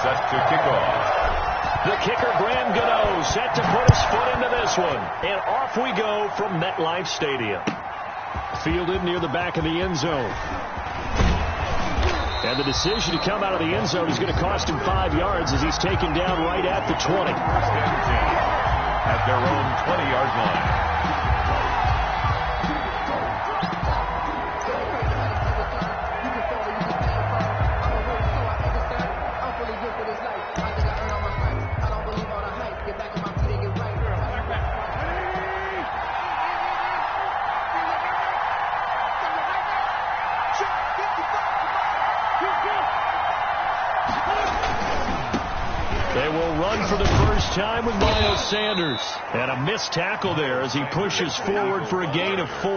set to kick off. The kicker, Graham Gano, set to put his foot into this one. And off we go from MetLife Stadium. Fielded near the back of the end zone. And the decision to come out of the end zone is going to cost him 5 yards as he's taken down right at the 20. First and 10 at their own 20-yard line. For the first time with Miles Sanders. And a missed tackle there as he pushes forward for a gain of 4.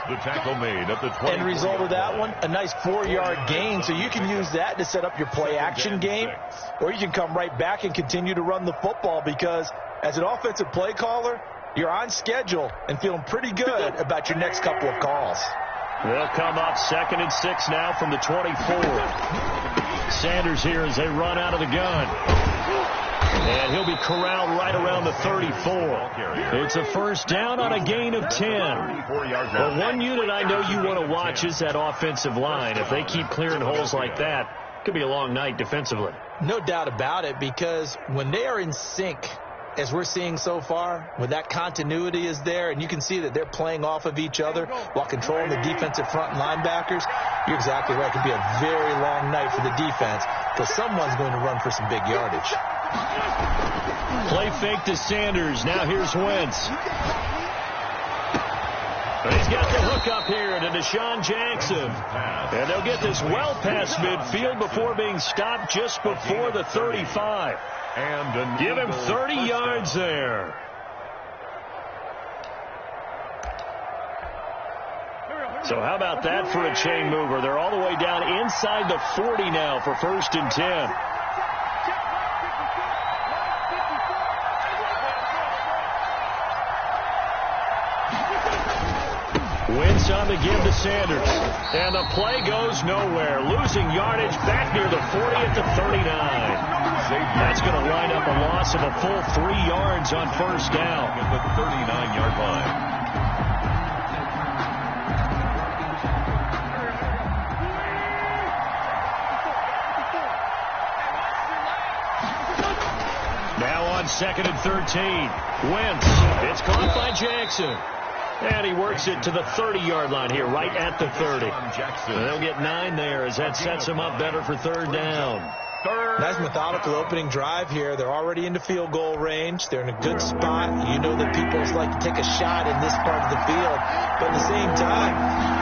The tackle made at the 20. End result of that one, a nice 4-yard gain. So you can use that to set up your play-action game, or you can come right back and continue to run the football because as an offensive play caller, you're on schedule and feeling pretty good about your next couple of calls. They'll come up 2nd and 6 now from the 24. Sanders here as they run out of the gun. And he'll be corralled right around the 34. It's a first down on a gain of 10. But one unit I know you want to watch is that offensive line. If they keep clearing holes like that, it could be a long night defensively. No doubt about it, because when they are in sync, as we're seeing so far, when that continuity is there, and you can see that they're playing off of each other while controlling the defensive front linebackers, you're exactly right. It could be a very long night for the defense because someone's going to run for some big yardage. Play fake to Sanders. Now here's Wentz. But he's got the hook up here to Deshaun Jackson. And they'll get this well past midfield before being stopped just before the 35. And give him 30 yards there. So how about that for a chain mover? They're all the way down inside the 40 now for 1st and 10. Wentz on the give to Sanders. And the play goes nowhere. Losing yardage back near the 40 at the 39. That's going to line up a loss of a full 3 yards on first down. At the 39-yard line. Now on 2nd and 13. Wentz. It's caught by Jackson. And he works it to the 30-yard line here, right at the 30. They'll get 9 there as that sets them up better for 3rd down. Nice methodical opening drive here. They're already into field goal range. They're in a good spot. You know that people like to take a shot in this part of the field. But at the same time,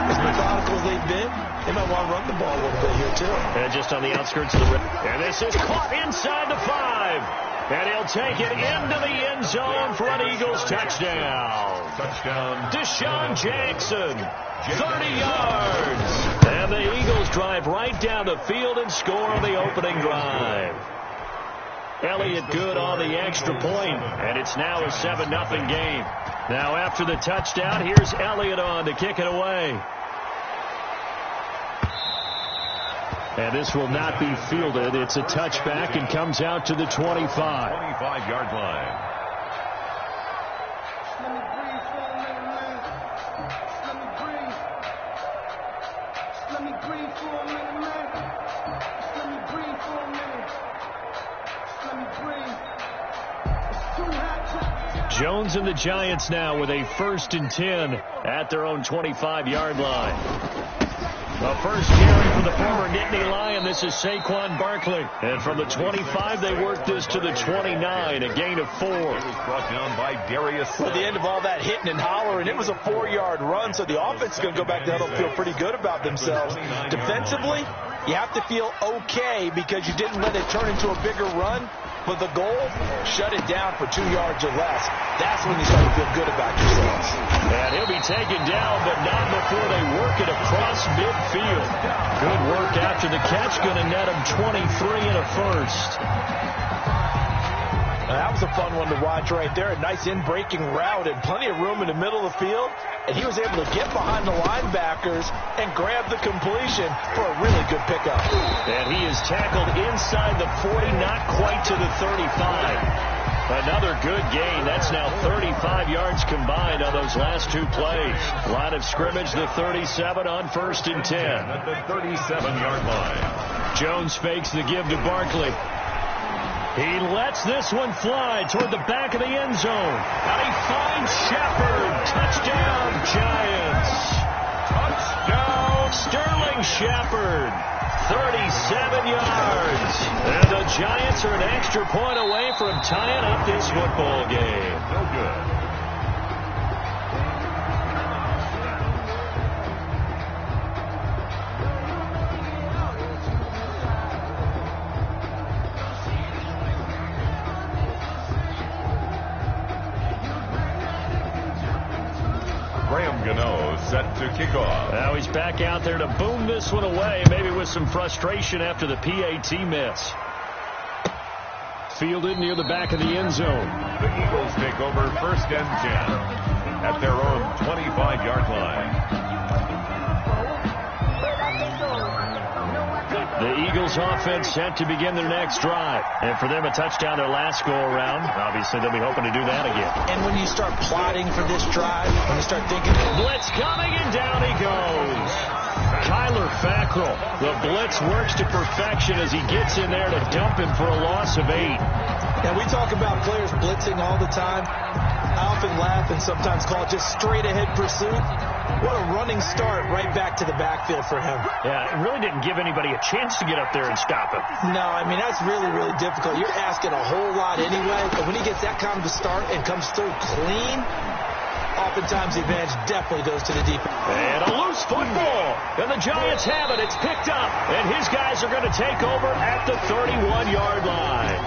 as methodical as they've been, they might want to run the ball a little bit here, too. And just on the outskirts of the rim. And this is caught inside the 5. And he'll take it into the end zone for an Eagles touchdown. Touchdown. Deshaun Jackson, 30 yards. And the Eagles drive right down the field and score on the opening drive. Elliott good on the extra point, and it's now a 7-0 game. Now after the touchdown, here's Elliott on to kick it away. And this will not be fielded. It's a touchback and comes out to the 25. 25-yard line. Jones and the Giants now with a 1st and 10 at their own 25-yard line. The first carry for the former Nittany Lion. This is Saquon Barkley. And from the 25, they work this to the 29, a gain of 4. It was brought down by Darius. At the end of all that hitting and hollering, it was a 4-yard run, so the offense is going to go back down and feel pretty good about themselves. Defensively, you have to feel okay because you didn't let it turn into a bigger run. But the goal, shut it down for 2 yards or less. That's when you start to feel good about yourselves. And he'll be taken down, but not before they work it across midfield. Good work after the catch. Going to net him 23 and a first. That was a fun one to watch right there. A nice in-breaking route and plenty of room in the middle of the field. And he was able to get behind the linebackers and grab the completion for a really good pickup. And he is tackled inside the 40, not quite to the 35. Another good gain. That's now 35 yards combined on those last two plays. Line of scrimmage, the 37 on 1st and 10. At the 37-yard line. Jones fakes the give to Barkley. He lets this one fly toward the back of the end zone. And he finds Shepard. Touchdown, Giants. Touchdown, Sterling Shepard. 37 yards. And the Giants are an extra point away from tying up this football game. No good. Set to kick off. Now he's back out there to boom this one away, maybe with some frustration after the PAT miss. Fielded near the back of the end zone. The Eagles take over 1st and 10 at their own 25-yard line. The Eagles offense set to begin their next drive. And for them, a touchdown their last go-around. Obviously, they'll be hoping to do that again. And when you start plotting for this drive, when you start thinking, blitz coming, and down he goes. Kyler Fackrell. The blitz works to perfection as he gets in there to dump him for a loss of 8. Now, we talk about players blitzing all the time. I often laugh and sometimes call it just straight-ahead pursuit. What a running start right back to the backfield for him. Yeah, it really didn't give anybody a chance to get up there and stop him. No, I mean, that's really, really difficult. You're asking a whole lot anyway, but when he gets that kind of a start and comes through clean, oftentimes the advantage definitely goes to the defense. And a loose football. And the Giants have it. It's picked up. And his guys are going to take over at the 31-yard line.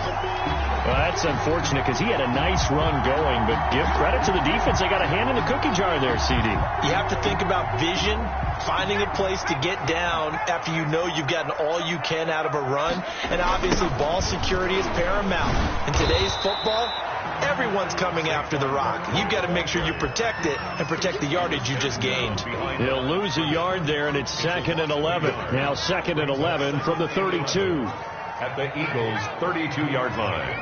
Well, that's unfortunate because he had a nice run going, but give credit to the defense. They got a hand in the cookie jar there, CD. You have to think about vision, finding a place to get down after you know you've gotten all you can out of a run. And obviously, ball security is paramount. In today's football, everyone's coming after the rock. You've got to make sure you protect it and protect the yardage you just gained. He'll lose a yard there, and it's 2nd and 11. Now 2nd and 11 from the 32. At the Eagles' 32-yard line.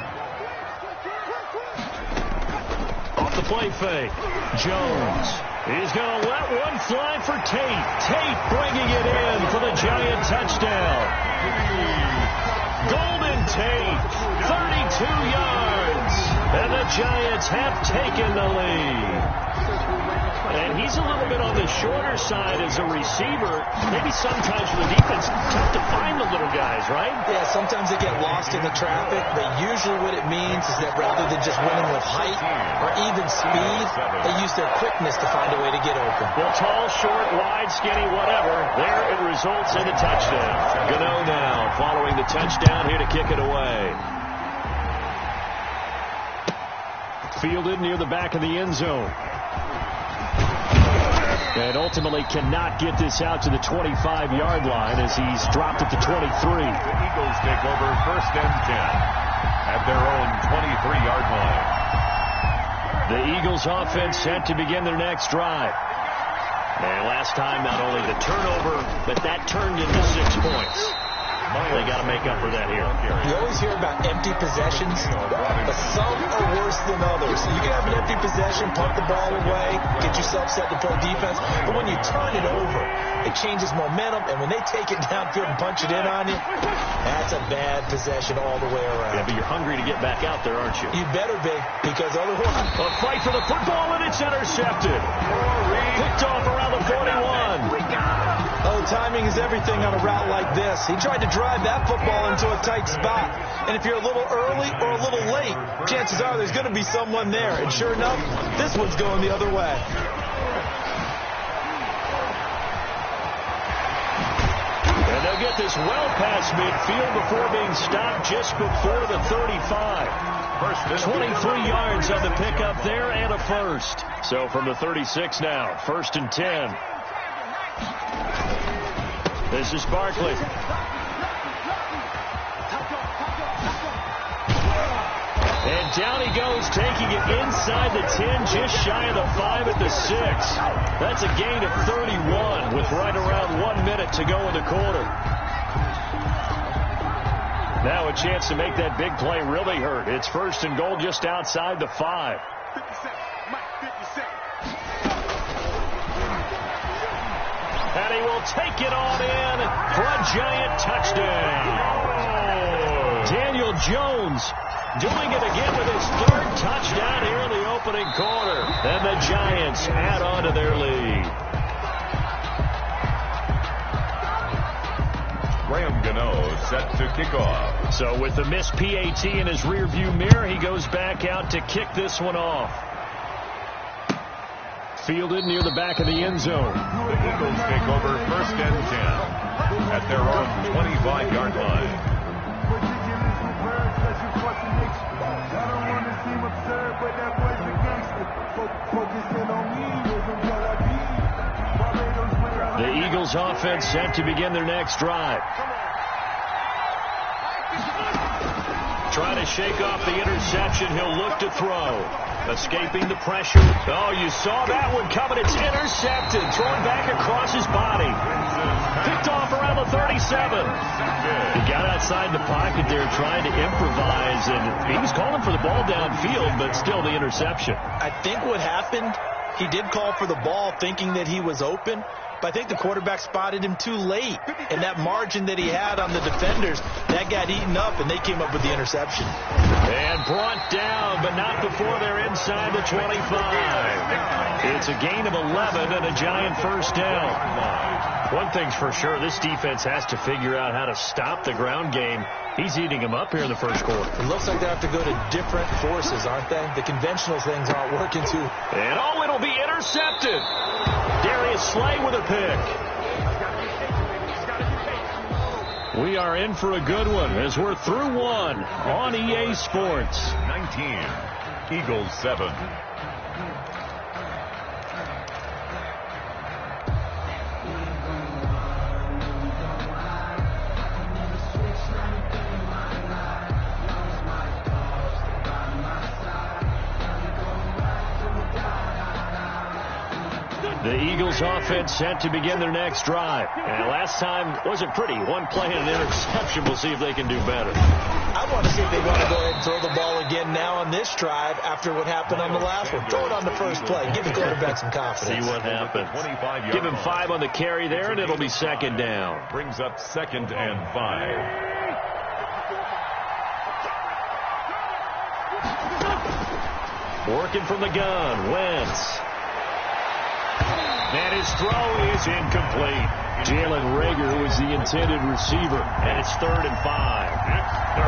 Off the play fake. Jones. He's going to let one fly for Tate. Tate bringing it in for the Giant touchdown. Golden Tate, 32 yards. And the Giants have taken the lead. And he's a little bit on the shorter side as a receiver. Maybe sometimes for the defense, tough to find the little guys, right? Yeah, sometimes they get lost in the traffic, but usually what it means is that rather than just winning with height or even speed, they use their quickness to find a way to get open. Well, tall, short, wide, skinny, whatever. There it results in a touchdown. Gano now following the touchdown here to kick it away. Fielded near the back of the end zone. And ultimately cannot get this out to the 25-yard line as he's dropped at the 23. The Eagles take over 1st and 10 at their own 23-yard line. The Eagles offense set to begin their next drive. And last time, not only the turnover, but that turned into 6 points. They got to make up for that here. You always hear about empty possessions, but some are worse than others. You can have an empty possession, punt the ball away, get yourself set to play defense, but when you turn it over, it changes momentum, and when they take it downfield and punch it in on you, that's a bad possession all the way around. Yeah, but you're hungry to get back out there, aren't you? You better be, because otherwise... A fight for the football, and it's intercepted. Picked off around the 41. Oh, timing is everything on a route like this. He tried to drive that football into a tight spot. And if you're a little early or a little late, chances are there's going to be someone there. And sure enough, this one's going the other way. And they'll get this well past midfield before being stopped just before the 35. 23 yards on the pickup there and a first. So from the 36 now, 1st and 10. This is And down he goes, taking it inside the 10, just shy of the 5 at the 6. That's a gain of 31 with right around 1 minute to go in the quarter. Now a chance to make that big play really hurt. It's 1st and goal just outside the 5. 50 seconds. Mike, 50 seconds. And he will take it on in for a giant touchdown. Daniel Jones doing it again with his 3rd touchdown here in the opening quarter. And the Giants add on to their lead. Graham Gano set to kick off. So with the missed PAT in his rearview mirror, he goes back out to kick this one off. Fielded near the back of the end zone. The Eagles take over 1st and 10 at their own 25-yard line. The Eagles offense set to begin their next drive. Trying to shake off the interception. He'll look to throw. Escaping the pressure. Oh, you saw that one coming. It's intercepted. Thrown back across his body. Picked off around the 37. He got outside the pocket there trying to improvise, and he was calling for the ball downfield, but still the interception. I think what happened, he did call for the ball thinking that he was open, but I think the quarterback spotted him too late. And that margin that he had on the defenders, that got eaten up, and they came up with the interception. And brought down, but not before they're inside the 25. It's a gain of 11 and a Giant 1st down. One thing's for sure, this defense has to figure out how to stop the ground game. He's eating them up here in the 1st quarter. It looks like they have to go to different forces, aren't they? The conventional things aren't working too. And it'll be intercepted. Darius Slay with a pick. We are in for a good one as we're through one on EA Sports. 19, Eagles 7. The Eagles offense set to begin their next drive. And last time wasn't pretty. One play and an interception. We'll see if they can do better. I want to see if they want to go ahead and throw the ball again now on this drive after what happened on the last one. Throw it on the first play. Give the quarterback some confidence. See what happens. Give him 5 on the carry there, and it'll be 2nd down. Brings up 2nd and 5. Working from the gun. Wentz. And his throw is incomplete. Jalen Reagor was the intended receiver, and it's 3rd and 5.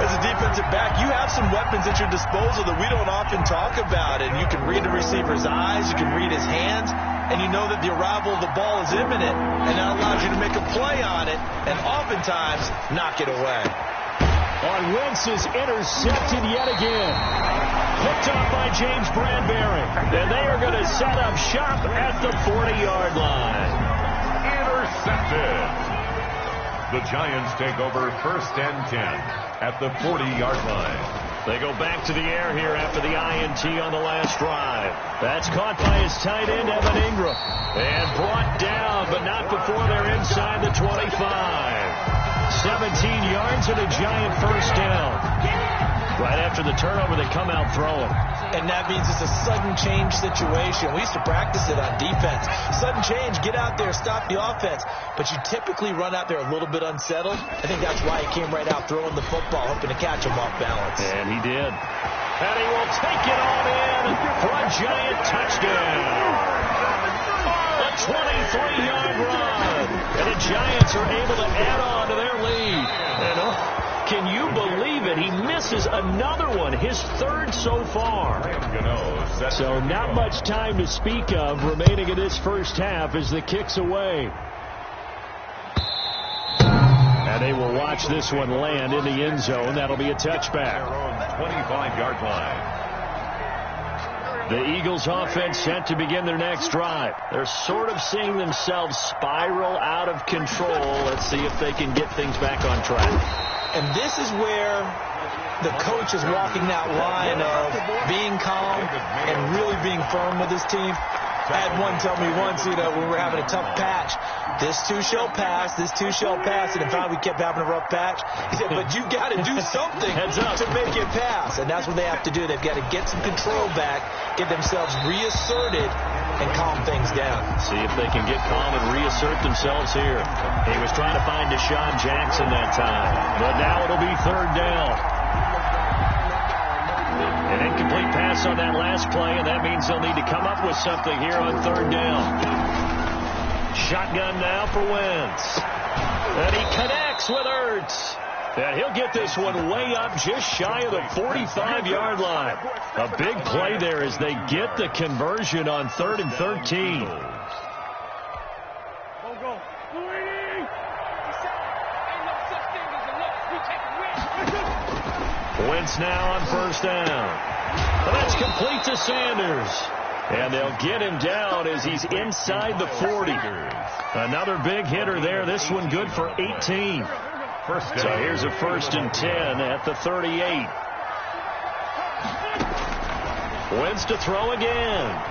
As a defensive back, you have some weapons at your disposal that we don't often talk about. And you can read the receiver's eyes, you can read his hands, and you know that the arrival of the ball is imminent, and that allows you to make a play on it, and oftentimes knock it away. On Wentz is intercepted yet again. Picked up by James Bradbury. And they are going to set up shop at the 40-yard line. Intercepted. The Giants take over 1st and 10 at the 40-yard line. They go back to the air here after the INT on the last drive. That's caught by his tight end, Evan Ingram. And brought down, but not before they're inside the 25. 17 yards and a Giant 1st down. Right after the turnover, they come out throwing. And that means it's a sudden change situation. We used to practice it on defense. Sudden change, get out there, stop the offense. But you typically run out there a little bit unsettled. I think that's why he came right out throwing the football, hoping to catch him off balance. And he did. And he will take it on in for a Giant touchdown. A 23-yard run. And the Giants are able to add on to their lead. And can you believe it? He misses another one, his 3rd so far. So not much time to speak of remaining in this 1st half as the kick's away. And they will watch this one land in the end zone. That'll be a touchback. 25-yard line. The Eagles offense set to begin their next drive. They're sort of seeing themselves spiral out of control. Let's see if they can get things back on track. And this is where the coach is walking that line of being calm and really being firm with his team. I had one tell me once, when we were having a tough patch, this too shall pass, this too shall pass, and in fact we kept having a rough patch. He said, but you got to do something to make it pass, and that's what they have to do. They've got to get some control back, get themselves reasserted, and calm things down. See if they can get calm and reassert themselves here. He was trying to find Deshaun Jackson that time, but now it'll be third down. An incomplete pass on that last play, and that means they'll need to come up with something here on third down. Shotgun now for Wentz. And he connects with Ertz. And he'll get this one way up just shy of the 45-yard line. A big play there as they get the conversion on 3rd and 13. Wentz now on first down. Well, that's complete to Sanders. And they'll get him down as he's inside the 40. Another big hitter there. This one good for 18. So here's a 1st and 10 at the 38. Wentz to throw again.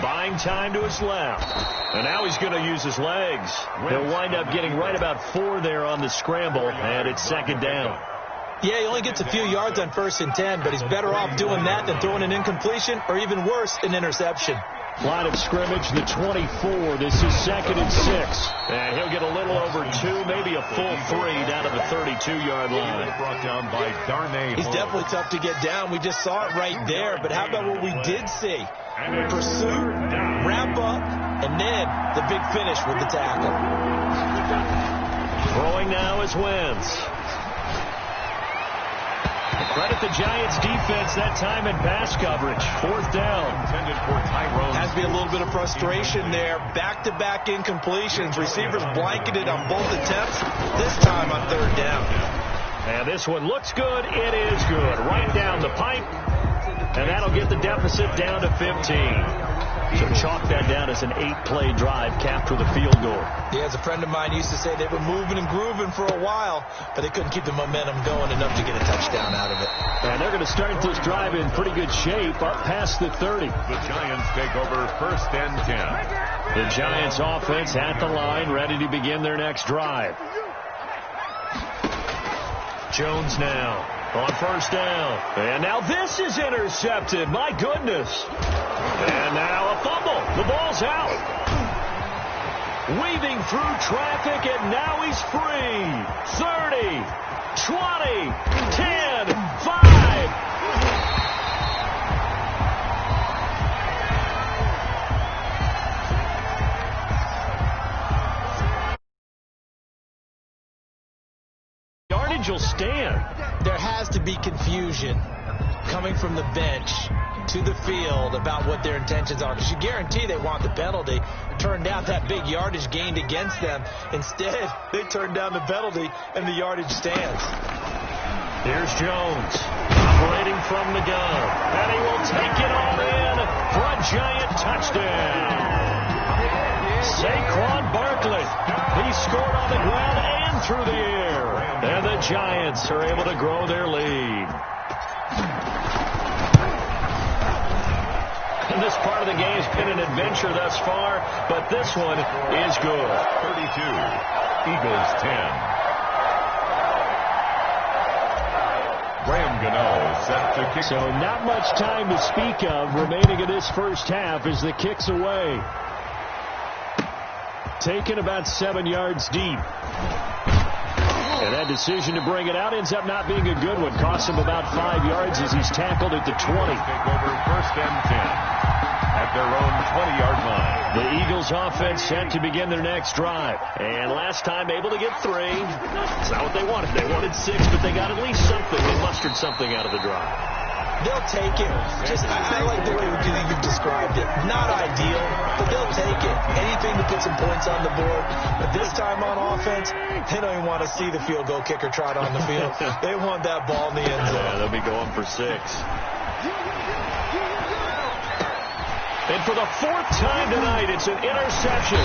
Buying time to his left. And now he's going to use his legs. He'll wind up getting right about 4 there on the scramble, and it's 2nd down. Yeah, he only gets a few yards on 1st and 10, but he's better off doing that than throwing an incompletion, or even worse, an interception. Line of scrimmage, the 24. This is 2nd and 6. And he'll get a little over 2, maybe a full 3 down to the 32-yard line. Brought down by Darnay. He's definitely tough to get down. We just saw it right there. But how about what we did see? Pursuit, wrap up, and then the big finish with the tackle. Throwing now is Wentz. Credit the Giants defense that time in pass coverage. 4th down. Intended for Tyrone. Has to be a little bit of frustration there. Back-to-back incompletions. Receivers blanketed on both attempts. This time on 3rd down. And this one looks good. It is good. Right down the pipe. And that'll get the deficit down to 15. So chalk that down as an 8-play drive capped with a field goal. Yeah, as a friend of mine used to say, they were moving and grooving for a while, but they couldn't keep the momentum going enough to get a touchdown out of it. And they're going to start this drive in pretty good shape up past the 30. The Giants take over 1st and 10. The Giants offense at the line, ready to begin their next drive. Jones now on 1st down. And now this is intercepted. My goodness. And now a fumble. The ball's out. Weaving through traffic, and now he's free. 30, 20, 10, 5. Yardage will stand. There has to be confusion coming from the bench to the field about what their intentions are, because you guarantee they want the penalty. Turned down that big yardage gained against them. Instead, they turned down the penalty, and the yardage stands. Here's Jones operating from the gun, and he will take it all in for a Giant touchdown. Saquon Barkley, he scored on the ground and through the air, and the Giants are able to grow their lead. And this part of the game has been an adventure thus far, but this one is good. 32, Eagles 10. Graham Gano set to kick. So not much time to speak of remaining in this first half as the kick's away. Taken about 7 yards deep. And that decision to bring it out ends up not being a good one. Costs him about 5 yards as he's tackled at the 20. Take over 1st and 10 at their own 20-yard line. The Eagles offense set to begin their next drive. And last time able to get 3. It's not what they wanted. They wanted 6, but they got at least something. They mustered something out of the drive. They'll take it. I like the way you've described it. Not ideal, but they'll take it. Anything to put some points on the board. But this time on offense, they don't even want to see the field goal kicker trot on the field. They want that ball in the end zone. Yeah, they'll be going for 6. And for the 4th time tonight, it's an interception.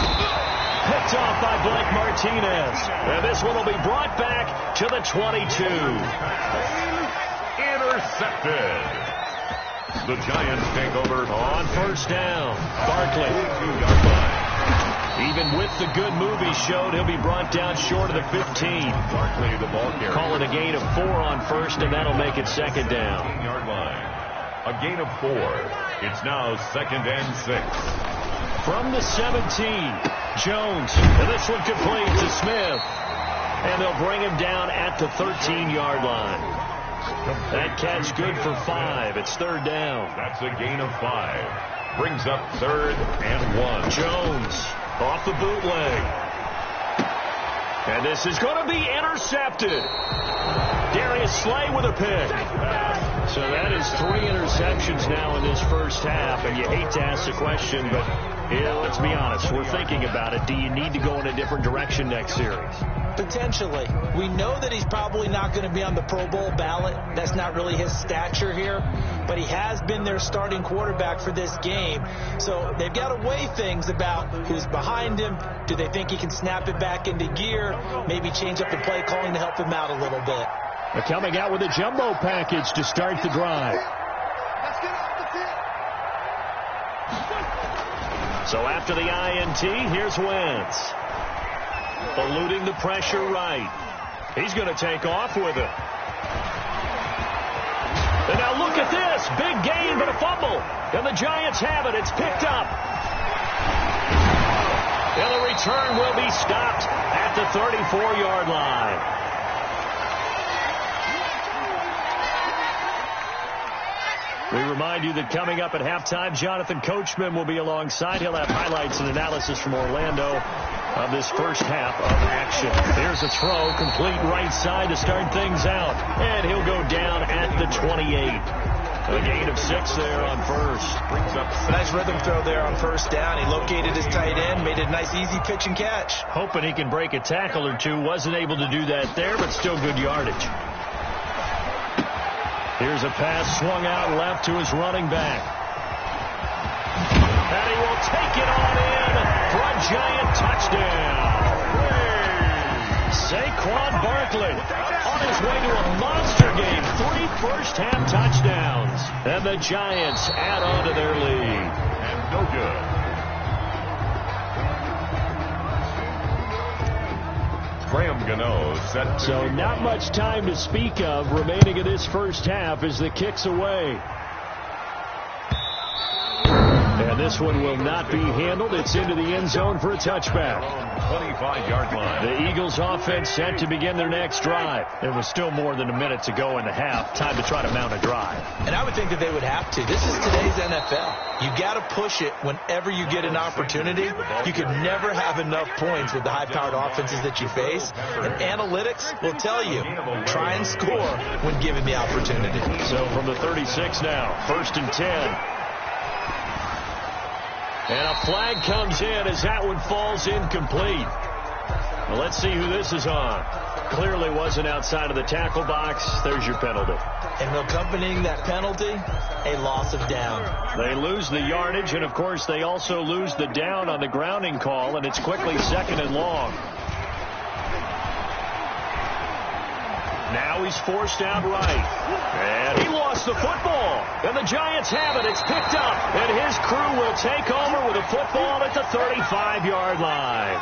Picked off by Blake Martinez. And this one will be brought back to the 22. Intercepted. The Giants take over on first down. Barkley. 2-yard line. Even with the good move he showed, he'll be brought down short of the 15. Barkley, the ball carrier. Call it a gain of 4 on first, and that'll make it second down. 15-yard line. A gain of 4. It's now 2nd and 6. From the 17, Jones. And this one complete to Smith. And they'll bring him down at the 13-yard line. That catch good for 5. It's 3rd down. That's a gain of 5. Brings up 3rd and 1. Jones off the bootleg. And this is going to be intercepted. Darius Slay with a pick. So that is 3 interceptions now in this first half. And you hate to ask the question, but yeah, let's be honest. We're thinking about it. Do you need to go in a different direction next series? Potentially. We know that he's probably not going to be on the Pro Bowl ballot. That's not really his stature here. But he has been their starting quarterback for this game. So they've got to weigh things about who's behind him. Do they think he can snap it back into gear? Maybe change up the play calling to help him out a little bit. They're coming out with a jumbo package to start the drive. So after the INT, here's Wentz. Eluding the pressure right. He's going to take off with it. And now look at this. Big gain, but a fumble. And the Giants have it. It's picked up. And the return will be stopped at the 34-yard line. We remind you that coming up at halftime, Jonathan Coachman will be alongside. He'll have highlights and analysis from Orlando of this first half of action. There's a throw, complete right side to start things out. And he'll go down at the 28. A gain of 6 there on first. Brings up nice rhythm throw there on first down. He located his tight end, made it a nice easy pitch and catch. Hoping he can break a tackle or two. Wasn't able to do that there, but still good yardage. Here's a pass swung out left to his running back. And he will take it on in for a Giant touchdown. Saquon Barkley on his way to a monster game. 3 first-half touchdowns. And the Giants add on to their lead. And no good. Graham Gano set. So not much time to speak of remaining in this first half as the kick's away. And this one will not be handled. It's into the end zone for a touchback. 25-yard line. The Eagles offense set to begin their next drive. There was still more than a minute to go in the half. Time to try to mount a drive. And I would think that they would have to. This is today's NFL. You got to push it whenever you get an opportunity. You can never have enough points with the high-powered offenses that you face. And analytics will tell you, try and score when given the opportunity. So from the 36 now, 1st and 10. And a flag comes in as that one falls incomplete. Well, let's see who this is on. Clearly wasn't outside of the tackle box. There's your penalty. And accompanying that penalty, a loss of down. They lose the yardage, and, of course, they also lose the down on the grounding call, and it's quickly 2nd and long. Now he's forced out right. And he lost the football. And the Giants have it. It's picked up. And his crew will take over with a football at the 35-yard line.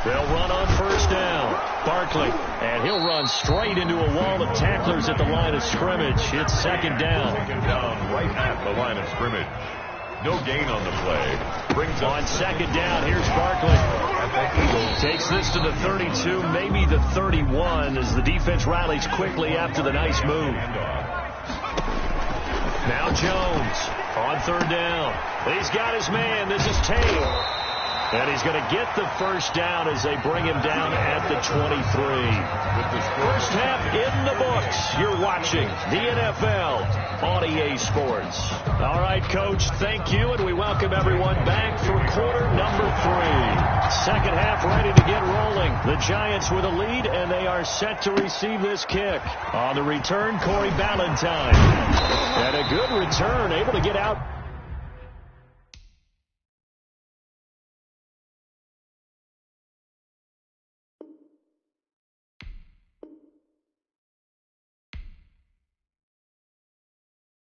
They'll run on first down. Barkley. And he'll run straight into a wall of tacklers at the line of scrimmage. It's 2nd down. 2nd down right at the line of scrimmage. No gain on the play. Brings up on 2nd down. Here's Barkley. Takes this to the 32, maybe the 31, as the defense rallies quickly after the nice move. Now Jones on 3rd down. He's got his man. This is Taylor. And he's going to get the first down as they bring him down at the 23. First half in the books. You're watching the NFL on EA Sports. All right, Coach, thank you, and we welcome everyone back for quarter number 3. Second half ready to get rolling. The Giants with a lead, and they are set to receive this kick. On the return, Corey Ballantyne. And a good return, able to get out